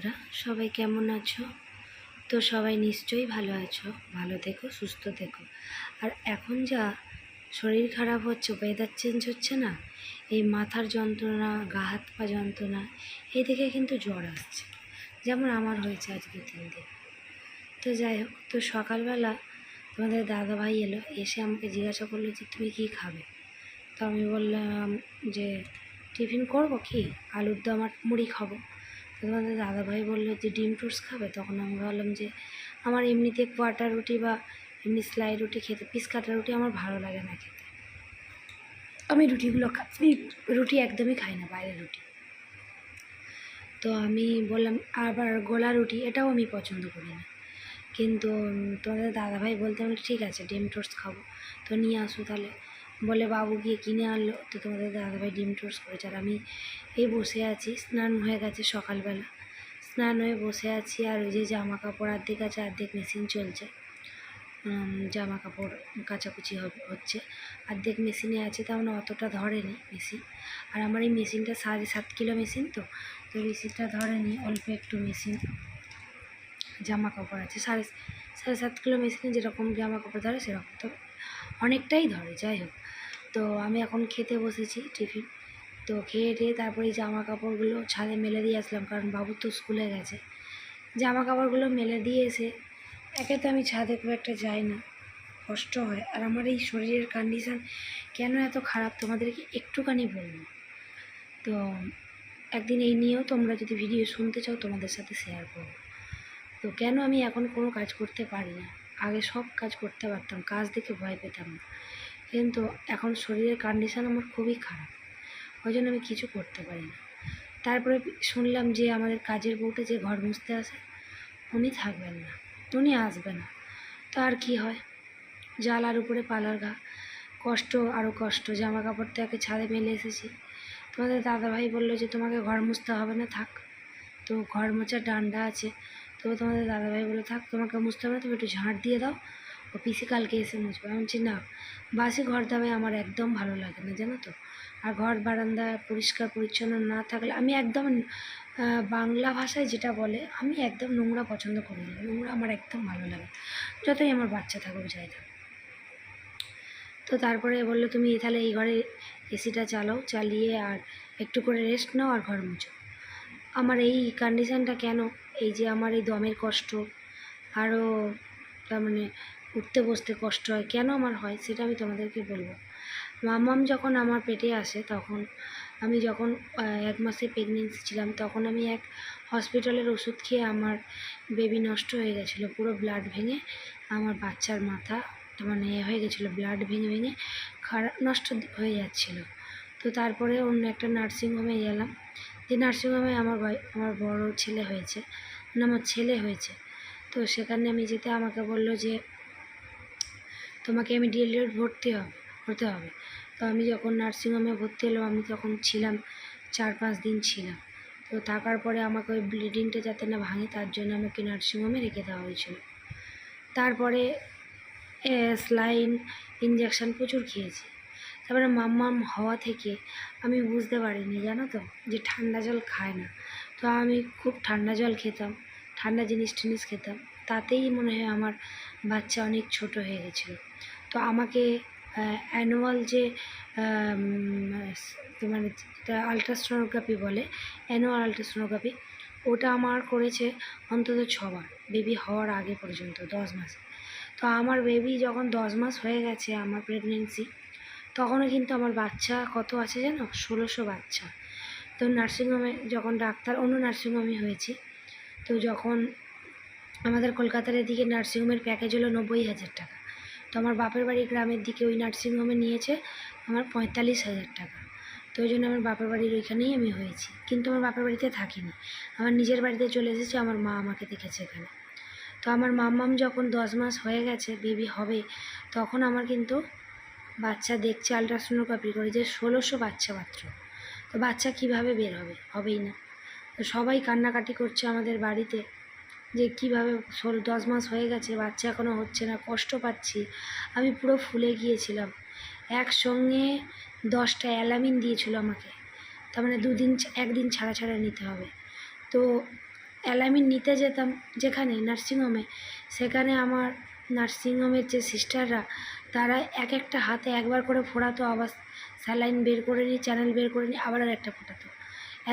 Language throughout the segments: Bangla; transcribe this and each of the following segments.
বন্ধুরা, সবাই কেমন আছো? তো সবাই নিশ্চয়ই ভালো আছো। ভালো থেকো, সুস্থ থেকো। আর এখন যা শরীর খারাপ হচ্ছে, ওয়েদার চেঞ্জ হচ্ছে না, এই মাথার যন্ত্রণা, গা হাত পা যন্ত্রণা, এই থেকে কিন্তু জ্বর আসছে, যেমন আমার হয়েছে আজ 2-3 দিন। তো যাই হোক, তো সকালবেলা তোমাদের দাদাভাই এলো, এসে আমাকে জিজ্ঞাসা করলো যে তুমি কী খাবে। তো আমি বললাম যে টিফিন করব কি, আলুর দম আর মুড়ি খাবো। তো তোমাদের দাদাভাই বললো যে ডিম টোস্ট খাবে। তখন আমি বললাম যে আমার এমনিতে কোয়াটার রুটি বা এমনি সেলাই রুটি খেতে, পিস কাটা রুটি আমার ভালো লাগে না খেতে। আমি রুটি একদমই খাই না, বাইরের রুটি। তো আমি বললাম আবার গোলা রুটি, এটাও আমি পছন্দ করি না। কিন্তু তোমাদের দাদাভাই বলতে আমি ঠিক আছে ডিম টোস্ট খাবো, তো নিয়ে আসো তাহলে। বলে বাবু গিয়ে কিনে আনলো। তো তোমাদের দাদাভাই ডিম টোস্ট করেছে, আর আমি এই বসে আছি। স্নান হয়ে গেছে সকালবেলা, স্নান হয়ে বসে আছি। আর ওই যে জামা কাপড় অর্ধেক আছে, অর্ধেক মেশিন চলছে, জামা কাপড় কাচাকুচি হচ্ছে, অর্ধেক মেশিনে আছে, তেমন অতটা ধরেনি মেশিন। আর আমার এই মেশিনটা 7.5 কিলো মেশিন, তো মেশিনটা ধরেনি, অল্প একটু মেশিন জামা কাপড় আছে। 7.5 কিলো মেশিনে যেরকম জামা কাপড় ধরে সেরকম তো অনেকটাই ধরে। যাই হোক, তো আমি এখন খেতে বসেছি টিফিন। তো খেয়ে টেয়ে তারপরে জামা কাপড়গুলো ছাদে মেলে দিয়ে আসলাম, কারণ বাবু তো স্কুলে গেছে। জামা কাপড়গুলো মেলে দিয়ে এসে, একে তো আমি ছাদে খুব একটা যাই না, কষ্ট হয়। আর আমার এই শরীরের কন্ডিশান কেন এত খারাপ তোমাদেরকে একটুখানি বলবো। তো একদিন এই নিয়েও তোমরা যদি ভিডিও শুনতে চাও তোমাদের সাথে শেয়ার করবো। তো কেন আমি এখন কোনো কাজ করতে পারি না। আগে সব কাজ করতে পারতাম, কাজ দেখে ভয় পেতাম না, কিন্তু এখন শরীরের কন্ডিশান আমার খুবই খারাপ, ওই জন্য আমি কিছু করতে পারি না। তারপরে শুনলাম যে আমাদের কাজের বউটা যে ঘর মুছতে আসে, উনি থাকবেন না, উনি আসবে না। তো আর কী হয়, জ্বালার উপরে পালার ঘা, কষ্ট আরও কষ্ট। জামা কাপড়টা একে ছাদে মেলে এসেছি। তোমাদের দাদাভাই বললো যে তোমাকে ঘর মুছতে হবে না, থাক। তো ঘর মোছার ডান্ডা আছে, তো তোমাদের দাদাভাই বলে থাক, তোমাকে মুছতে হবে না, তুমি একটু ঝাঁট দিয়ে দাও, ও পিসি কালকে এসে মুছবে। আমি বলছি না, বাসি ঘর দামে আমার একদম ভালো লাগে না, জানো তো। আর ঘর বারান্দা পরিষ্কার পরিচ্ছন্ন না থাকলে আমি একদম, বাংলা ভাষায় যেটা বলে, আমি একদম নোংরা পছন্দ করি না। নোংরা আমার একদম ভালো লাগে, যতই আমার বাচ্চা থাকুক যাই থাকুক। তো তারপরে বললো তুমি তাহলে এই ঘরে এসিটা চালাও, চালিয়ে আর একটু করে রেস্ট নাও আর ঘর মুছো। আমার এই কন্ডিশানটা কেন, এই যে আমার এই দমের কষ্ট, আরও তার মানে উঠতে বসতে কষ্ট হয়, কেন আমার হয় সেটা আমি তোমাদেরকে বলবো। মাম্মাম যখন আমার পেটে আসে, তখন আমি যখন 1 মাসে প্রেগনেন্সি ছিলাম, তখন আমি এক হসপিটালের ওষুধ খেয়ে আমার বেবি নষ্ট হয়ে গেছিলো, পুরো ব্লাড ভেঙে আমার বাচ্চার মাথা মানে হয়ে গেছিলো, ব্লাড ভেঙে ভেঙে নষ্ট হয়ে যাচ্ছিলো। তো তারপরে অন্য একটা নার্সিংহোমে গেলাম, যে নার্সিংহোমে আমার বড় ছেলে হয়েছে, মানে আমার ছেলে হয়েছে। তো সেখানে আমি যেতে আমাকে বললো যে তোমাকে ইমিডিয়েটলি হতে হবে। তো আমি যখন নার্সিংহোমে ভর্তি হলাম, আমি তখন ছিলাম 4-5 দিন ছিলাম। তো থাকার পরে আমাকে ওই ব্লিডিংটা যাতে না ভাঙে, তার জন্য আমাকে নার্সিংহোমে রেখে দেওয়া হয়েছিল। তারপরে স্যালাইন, ইঞ্জেকশান প্রচুর খেয়েছি। তারপরে মাম্মাম হওয়া থেকে আমি বুঝতে পারিনি, জানো তো, যে ঠান্ডা জল খায় না। তো আমি খুব ঠান্ডা জল খেতাম, ঠান্ডা জিনিস খেতাম, তাতেই মনে হয় আমার বাচ্চা অনেক ছোট হয়ে গেছিলো। তো আমাকে অ্যানুয়াল যে মানে আলট্রাসোনোগ্রাফি বলে, অ্যানুয়াল আলট্রাসোনোগ্রাফি, ওটা আমার করেছে অন্তত 6 বার, বেবি হওয়ার আগে পর্যন্ত 10 মাসে। তো আমার বেবি যখন 10 মাস হয়ে গেছে, আমার প্রেগনেন্সি, তখনও কিন্তু আমার বাচ্চা কত আছে জানো, 1600 বাচ্চা। তো নার্সিংহোমে যখন ডাক্তার, অন্য নার্সিংহোমে হয়েছি, তো যখন আমাদের কলকাতার এদিকে নার্সিংহোমের প্যাকেজ হলো 90,000 টাকা। তো আমার বাপের বাড়ি গ্রামের দিকে ওই নার্সিংহোমে নিয়েছে আমার 45,000 টাকা। তো ওই জন্য আমার বাপের বাড়ির ওইখানেই আমি হয়েছি, কিন্তু আমার বাপের বাড়িতে থাকিনি, আমার নিজের বাড়িতে চলে এসেছি, আমার মা আমাকে দেখেছে এখানে। তো আমার মাম্মাম যখন 10 মাস হয়ে গেছে, বেবি হবে, তখন আমার কিন্তু বাচ্চা দেখছে আলট্রাসোনোগ্রাফি করে যে 1600 বাচ্চা মাত্র। তো বাচ্চা কিভাবে বের হবে, হবেই না। তো সবাই কান্নাকাটি করছে আমাদের বাড়িতে, যে কীভাবে 10 মাস হয়ে গেছে, বাচ্চা এখনও হচ্ছে না, কষ্ট পাচ্ছি। আমি পুরো ফুলে গিয়েছিলাম। একসঙ্গে 10টা অ্যালামিন দিয়েছিল আমাকে, তার মানে 1 দিন ছাড়া ছাড়া নিতে হবে। তো অ্যালামিন নিতে যেতাম যেখানে নার্সিংহোমে, সেখানে আমার নার্সিংহোমের যে সিস্টাররা তারা এক একটা হাতে একবার করে ফোড়াতো, আবার স্যালাইন বের করে নিই, চ্যানেল বের করে নিই, আবার আর একটা ফোটাতো।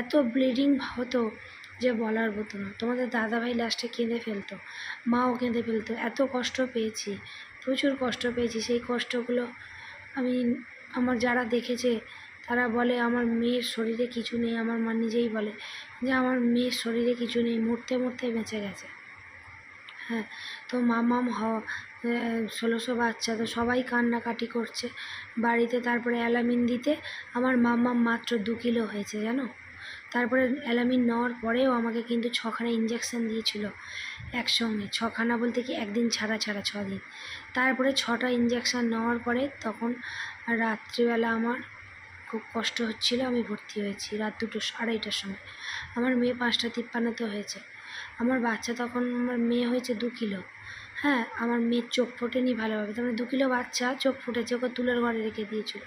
এত ব্লিডিং হতো যে বলার মতো না। তোমাদের দাদাভাই লাস্টে কেঁদে ফেলতো, মাও কেঁদে ফেলতো। এত কষ্ট পেয়েছি, প্রচুর কষ্ট পেয়েছি। সেই কষ্টগুলো আমি, আমার যারা দেখেছে তারা বলে আমার মেয়ের শরীরে কিছু নেই। আমার মা নিজেই বলে যে আমার মেয়ের শরীরে কিছু নেই, মরতে মরতে বেঁচে গেছে। হ্যাঁ, তো মামাম 1600 বাচ্চা, তো সবাই কান্নাকাটি করছে বাড়িতে। তারপরে অ্যালামিন দিতে আমার মাম্মাম মাত্র 2 কিলো হয়েছে জানো। তারপরে অ্যালামিন নেওয়ার পরেও আমাকে কিন্তু 6খানা ইঞ্জেকশান দিয়েছিল একসঙ্গে। 6খানা বলতে কি একদিন ছাড়া ছাড়া 6 দিন। তারপরে 6টা ইঞ্জেকশান নেওয়ার পরে তখন রাত্রিবেলা আমার খুব কষ্ট হচ্ছিল, আমি ভর্তি হয়েছি রাত 2টো 2:30টার সময়। আমার মেয়ে 5টা 53-তে হয়েছে। আমার বাচ্চা তখন, আমার মেয়ে হয়েছে 2 কিলো। হ্যাঁ, আমার মেয়ের চোখ ফোটেনি ভালোভাবে, তার মানে 2 কিলো বাচ্চা চোখ ফুটেছে, ওকে তুলের ঘরে রেখে দিয়েছিল।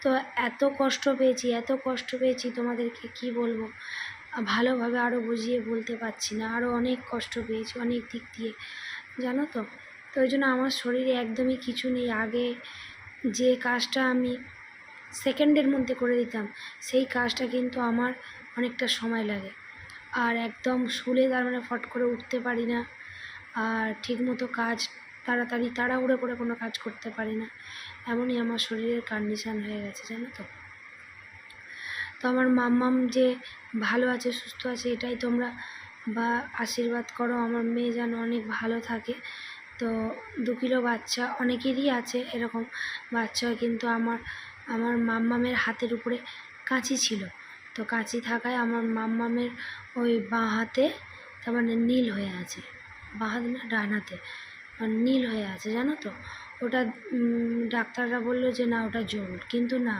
তো এত কষ্ট পেয়েছি, এত কষ্ট পেয়েছি, তোমাদেরকে কি বলবো, ভালোভাবে আরও বুঝিয়ে বলতে পারছি না। আরও অনেক কষ্ট পেয়েছি অনেক দিক দিয়ে, জানো তো। তো ওই জন্য আমার শরীরে একদমই কিছু নেই। আগে যে কাজটা আমি সেকেন্ডের মধ্যে করে দিতাম, সেই কাজটা কিন্তু আমার অনেকটা সময় লাগে। আর একদম শুলে তার মানে ফট করে উঠতে পারি না, আর ঠিকমতো কাজ তাড়াতাড়ি তাড়াহুড়ো করে কোনো কাজ করতে পারি না। এমনই আমার শরীরের কন্ডিশান হয়ে গেছে, জানো তো। তো আমার মাম্মাম যে ভালো আছে, সুস্থ আছে, এটাই তোমরা বা আশীর্বাদ করো আমার মেয়ে যেন অনেক ভালো থাকে। তো 2 কিলো বাচ্চা অনেকেরই আছে এরকম বাচ্চা, কিন্তু আমার মাম্মামের হাতের উপরে কাঁচি ছিল। তো কাঁচি থাকায় আমার মাম্মামের ওই বাঁ হাতে তার মানে নীল হয়ে আছে, বাঁ হাতে না ডান হাতে নীল হয়ে আছে, জানো তো। ওটা ডাক্তাররা বললো যে না ওটা জরুল, কিন্তু না,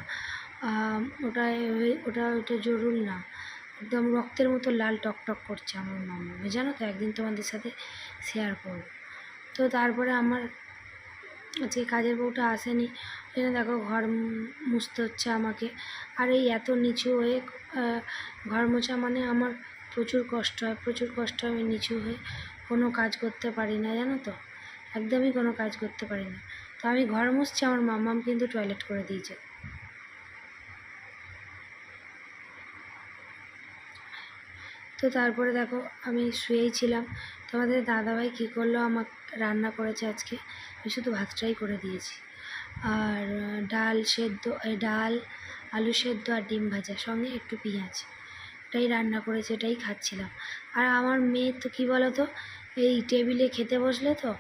ওটা ওটা জরুল না, একদম রক্তের মতো লাল টকটক করছে আমার মাম্মা, জানো তো। একদিন তোমাদের সাথে শেয়ার করব। তো তারপরে আমার আজকে কাজের বউটা আসেনি, এখানে দেখো ঘর মুছতে হচ্ছে আমাকে। আর এই এত নিচু হয়ে ঘর মোছা মানে আমার প্রচুর কষ্ট হয়, প্রচুর কষ্ট হয়। আমি নিচু হয়ে কোনো কাজ করতে পারি না, জানো তো, একদমই কোনো কাজ করতে পারি না। তো আমি ঘর মুছছি, আমার মাম্মাম কিন্তু টয়লেট করে দিয়েছে। তো তারপরে দেখো আমি শুয়েই ছিলাম। তোমাদের দাদাভাই কী করলো, আমার রান্না করেছে আজকে, আমি শুধু ভাতটাই করে দিয়েছি। আর ডাল সেদ্ধ, ডাল আলু সেদ্ধ আর ডিম ভাজা, সঙ্গে একটু পেঁয়াজ, এটাই রান্না করেছে, এটাই খাচ্ছিলাম। আর আমার মেয়ে তো কী বলো তো, এই টেবিলে খেতে বসলে তো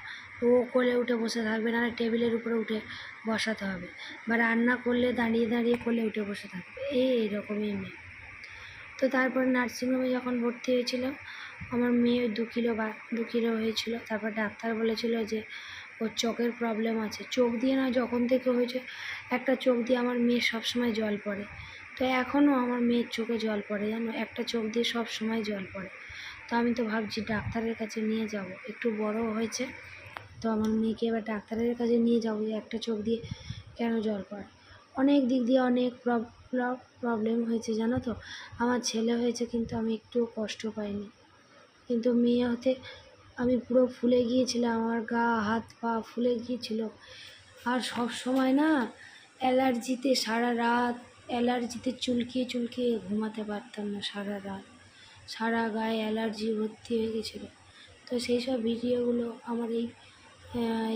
ও কোলে উঠে বসে থাকবে, নাহলে টেবিলের উপরে উঠে বসাতে হবে, বা রান্না করলে দাঁড়িয়ে দাঁড়িয়ে কোলে উঠে বসে থাকবে, এইরকমই মেয়ে। তো তারপর নার্সিংহোমে যখন ভর্তি হয়েছিলাম, আমার মেয়ে 2 কিলো হয়েছিল। তারপর ডাক্তার বলেছিল যে ওর চোখের প্রবলেম আছে। চোখ দিয়ে না যখন থেকে হয়েছে, একটা চোখ দিয়ে আমার মেয়ের সবসময় জল পড়ে। তো এখনও আমার মেয়ের চোখে জল পড়ে, জানো, একটা চোখ দিয়ে সব সময় জল পড়ে। তো আমি তো ভাবছি ডাক্তারের কাছে নিয়ে যাব, একটু বড় হয়েছে তো আমার মেয়েকে এবার ডাক্তারের কাছে নিয়ে যাবো যে একটা চোখ দিয়ে কেন জল পড়ে। অনেক দিক দিয়ে অনেক প্রবলেম হয়েছে, জানো তো। আমার ছেলে হয়েছে কিন্তু আমি একটুও কষ্ট পাইনি, কিন্তু মেয়ে হতে আমি পুরো ফুলে গিয়েছিলাম, আমার গা হাত পা ফুলে গিয়েছিল। আর সব সময় না অ্যালার্জিতে সারা রাত, অ্যালার্জিতে চুলকিয়ে চুলকিয়ে ঘুমাতে পারতাম না সারা রাত, সারা গায়ে অ্যালার্জি ভর্তি হয়ে গেছিলো। তো সেই সব ভিডিওগুলো আমার এই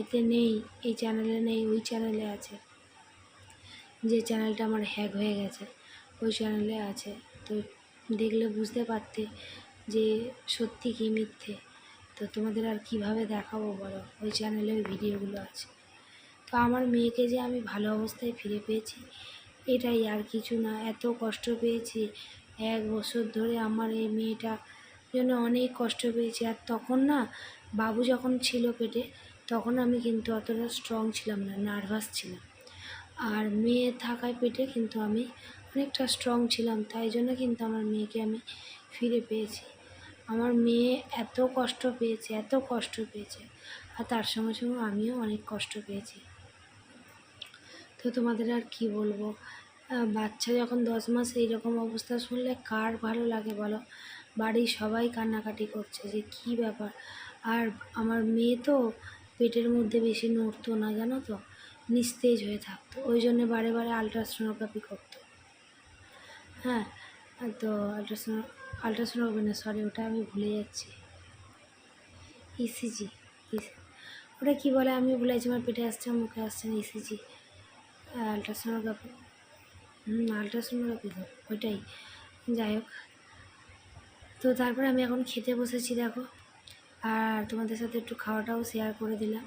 এতে নেই, এই চ্যানেলে নেই, ওই চ্যানেলে আছে, যে চ্যানেলটা আমার হ্যাক হয়ে গেছে ওই চ্যানেলে আছে। তো দেখলে বুঝতে পারতে যে সত্যি কি মিথ্যে। তো তোমাদের আর কিভাবে দেখাবো বলো, ওই চ্যানেলে ওই ভিডিওগুলো আছে। তো আমার মেয়েকে যে আমি ভালো অবস্থায় ফিরে পেয়েছি, এটাই, আর কিছু না। এত কষ্ট পেয়েছি 1 বছর ধরে, আমার এই মেয়েটা জন্য অনেক কষ্ট পেয়েছি। আর তখন না বাবু যখন ছিল পেটে, তখন আমি কিন্তু অতটা স্ট্রং ছিলাম না, নার্ভাস ছিলাম। আর মেয়ে থাকায় পেটে কিন্তু আমি অনেকটা স্ট্রং ছিলাম, তাই জন্য কিন্তু আমার মেয়েকে আমি ফিরে পেয়েছি। আমার মেয়ে এত কষ্ট পেয়েছে, এত কষ্ট পেয়েছে, আর তার সঙ্গে সঙ্গে আমিও অনেক কষ্ট পেয়েছি। তো তোমাদের আর কি বলবো, বাচ্চা যখন 10 মাস এইরকম অবস্থা শুনলে কার ভালো লাগে বলো। বাড়ির সবাই কান্নাকাটি করছে যে কী ব্যাপার। আর আমার মেয়ে তো পেটের মধ্যে বেশি নড়তো না, জানো তো, নিস্তেজ হয়ে থাকতো, ওই জন্যে বারে বারে আলট্রাসোনোগ্রাফি করতো। হ্যাঁ, তো আলট্রাসোনোগ্রাফি না, সরি, ওটা আমি ভুলে যাচ্ছি, ইসিজি, ওটা কী বলে আমি ভুলে যাচ্ছি, আমার পেটে আসছে, মুখে আসছে না, ইসিজি, আলট্রাসোনোগ্রাফি, আলট্রাসোনোগ্রাফি তো ওইটাই। যাই হোক, তো তারপরে আমি এখন খেতে বসেছি দেখো, আর তোমাদের সাথে একটু খাওয়াটাও শেয়ার করে দিলাম।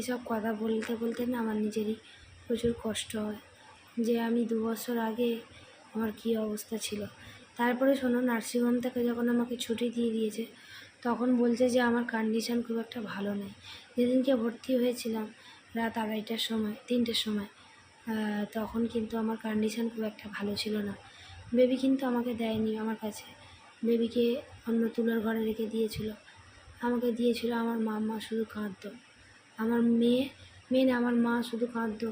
এসব কথা বলতে বলতে না আমার নিজেরই প্রচুর কষ্ট হয় যে আমি 2 বছর আগে আমার কী অবস্থা ছিল। তারপরে শোনো, নার্সিংহোম থেকে যখন আমাকে ছুটি দিয়ে দিয়েছে তখন বলছে যে আমার কন্ডিশান খুব একটা ভালো নেই। যেদিনকে ভর্তি হয়েছিলাম রাত 2:30টার সময়, 3টের সময়, তখন কিন্তু আমার কন্ডিশান খুব একটা ভালো ছিল না। বেবি কিন্তু আমাকে দেয়নি আমার কাছে, বেবিকে অন্য তুলার ঘরে রেখে দিয়েছিল, আমাকে দিয়েছিল আমার মাম্মা, শুধু কাঁদতো। আমার মেয়ে না, আমার মা শুধু কাঁদতো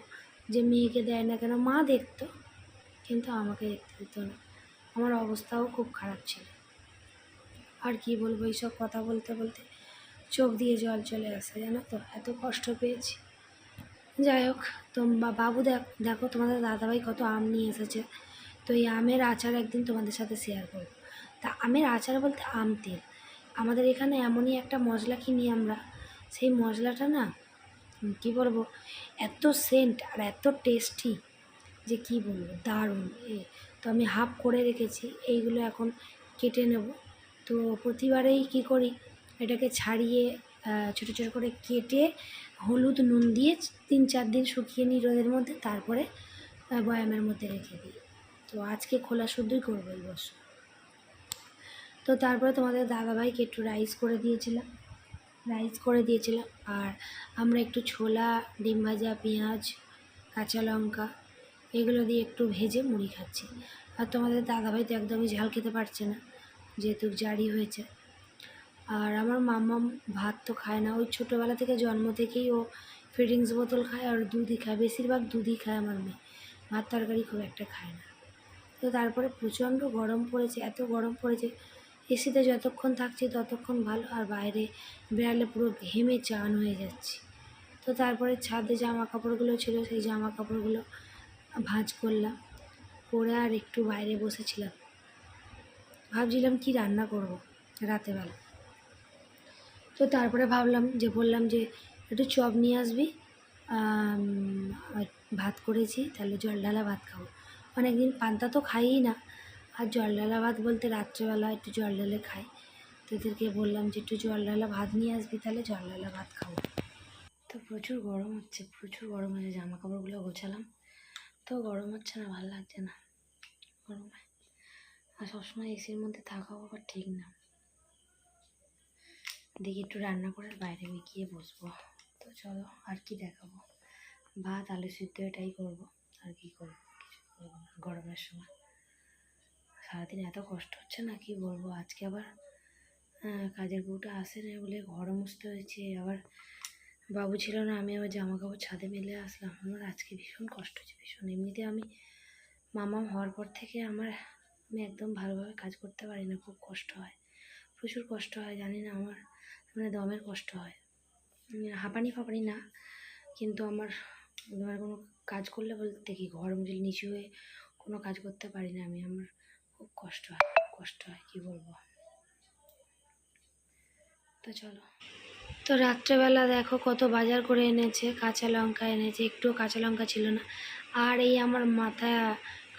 যে মেয়েকে দেয় না কেন। মা দেখতো কিন্তু আমাকে দেখতে দিত না। আমার অবস্থাও খুব খারাপ ছিল। আর কি বলবো, এইসব কথা বলতে বলতে চোখ দিয়ে জল চলে আসে, জানো তো, এত কষ্ট পেয়েছি। যাই হোক, তো বাবু দেখো তোমাদের দাদাভাই কত আম নিয়ে এসেছে। তো এই আমের আচার একদিন তোমাদের সাথে শেয়ার করবো। তা আমের আচার বলতে আম তেল, আমাদের এখানে এমনই একটা মশলা কিনি আমরা, সেই মশলাটা না কী বলবো, এত সেন্ট আর এত টেস্টি যে কী বলবো, দারুণ। তো আমি হাফ করে রেখেছি, এইগুলো এখন কেটে নেব। তো প্রতিবারেই কী করি, এটাকে ছাড়িয়ে ছোটো ছোটো করে কেটে হলুদ নুন দিয়ে 3-4 দিন শুকিয়ে নিই রোদের মধ্যে, তারপরে বয়ামের মধ্যে রেখে দিই। তো আজকে খোলা শুদ্ধই করবো এই বছর। তো তারপরে তোমাদের দাদাভাইকে একটু রাইস করে দিয়েছিলাম, আর আমরা একটু ছোলা, ডিম ভাজা, পেঁয়াজ, কাঁচা লঙ্কা এগুলো দিয়ে একটু ভেজে মুড়ি খাচ্ছি। আর তোমাদের দাদাভাই তো একদমই ঝাল খেতে পারছে না, যেহেতু জারি হয়েছে। আর আমার মাম্মা ভাত তো খায় না, ওই ছোটোবেলা থেকে, জন্ম থেকেই ও ফিডিংস বোতল খায় আর দুধই খায়, বেশিরভাগ দুধই খায় আমার মেয়ে, ভাত তরকারি খুব একটা খায় না। তো তারপরে প্রচণ্ড গরম পড়েছে, এত গরম পড়েছে, এসিতে যতক্ষণ থাকছি ততক্ষণ ভালো, আর বাইরে বেরালে পুরো ঘেমে চান হয়ে যাচ্ছি। তো তারপরে ছাদে জামা কাপড়গুলো ছিল, সেই জামা কাপড়গুলো ভাঁজ করলাম, করে আর একটু বাইরে বসেছিলাম, ভাবছিলাম কি রান্না করব রাতেবেলা। তো তারপরে বললাম যে একটু চপ নিয়ে আসবি, ভাত করেছি, তাহলে জল ঢালা ভাত খাবো। অনেক দিন পান্তা তো খাইই না, আর জল ঢালা ভাত বলতে রাত্রেবেলা একটু জল ঢেলে খাই। তো এদেরকে বললাম যে একটু জল ঢালা ভাত নিয়ে আসবি, তাহলে জল ঢালা ভাত খাবো। তো প্রচুর গরম হচ্ছে, জামা কাপড়গুলো গোছালাম, তো গরম হচ্ছে না, ভালো লাগছে না গরমে। আর সবসময় এসির মধ্যে থাকাও আবার ঠিক না। দেখি একটু রান্না করে বাইরে গিয়ে বসবো। তো চলো, আর কি দেখাবো, ভাত আলু সিদ্ধ এটাই করবো, আর কি করবো, কিছু করবো না গরমের সময়। সারাদিন এত কষ্ট হচ্ছে না, কি বলবো। আজকে আবার কাজের বউটা আসে না বলে ঘর মুছতে হয়েছে, আবার বাবু ছিল না, আমি আবার জামা কাপড় ছাদে মেলে আসলাম। আমার আজকে ভীষণ কষ্ট হচ্ছে, ভীষণ। এমনিতে আমি মামাম হওয়ার পর থেকে আমি একদম ভালোভাবে কাজ করতে পারি না, খুব কষ্ট হয়, প্রচুর কষ্ট হয়, জানি না, আমার দমের কষ্ট হয়, হাঁপানি ফাঁপানি না, কিন্তু আমার কোনো কাজ করলে বলতে কি, ঘর মুছলে নিচু হয়ে কোনো কাজ করতে পারি না আমি, আমার খুব কষ্ট হয়, কি বলবো। তো চলো, তো রাত্রেবেলা দেখো কত বাজার করে এনেছে, কাঁচা লঙ্কা এনেছে, একটুও কাঁচা লঙ্কা ছিল না। আর এই আমার মাথা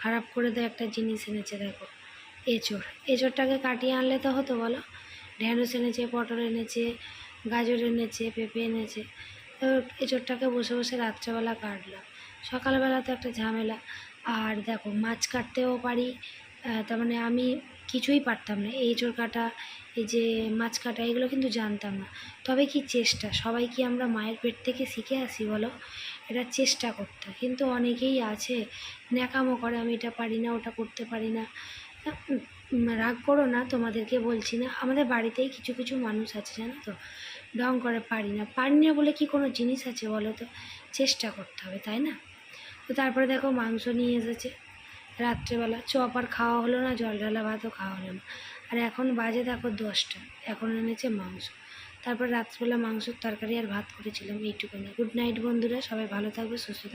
খারাপ করে দেয় একটা জিনিস এনেছে, দেখো, এঁচোড়টাকে কাটিয়ে আনলে তো হতো বলো। ঢ্যাঁড়স এনেছে, পটল এনেছে, গাজর এনেছে, পেঁপে এনেছে। তো এঁচোড়টাকে বসে বসে রাত্রেবেলা কাটলাম, সকালবেলা তো একটা ঝামেলা। আর দেখো, মাছ কাটতেও পারি, তার মানে আমি কিছুই পারতাম না, এঁচোড় কাটা, এই যে মাছ কাটা, এগুলো কিন্তু জানতাম না। তবে কি চেষ্টা, সবাই কি আমরা মায়ের পেট থেকে শিখে আসি বলো, এটা চেষ্টা করতে। কিন্তু অনেকেই আছে ন্যাকামো করে, আমি এটা পারি না, ওটা করতে পারি না। রাগ করো না, তোমাদেরকে বলছি না, আমাদের বাড়িতেই কিছু কিছু মানুষ আছে, জানো তো, ঢং করে পারি না বলে কি কোনো জিনিস আছে বলো তো, চেষ্টা করতে হবে, তাই না? তো তারপরে দেখো মাংস নিয়ে এসেছে, রাত্রেবেলা চপ আর খাওয়া হলো না, জল ঢালা ভাতও খাওয়া হলো না। আর এখন বাজে দেখো 10টা, এখন এনেছে মাংস। তারপর রাত্রেবেলা মাংসের তরকারি আর ভাত করেছিলাম, এইটুকুনি। গুড নাইট বন্ধুরা, সবাই ভালো থাকবে, সুস্থ থাকবে।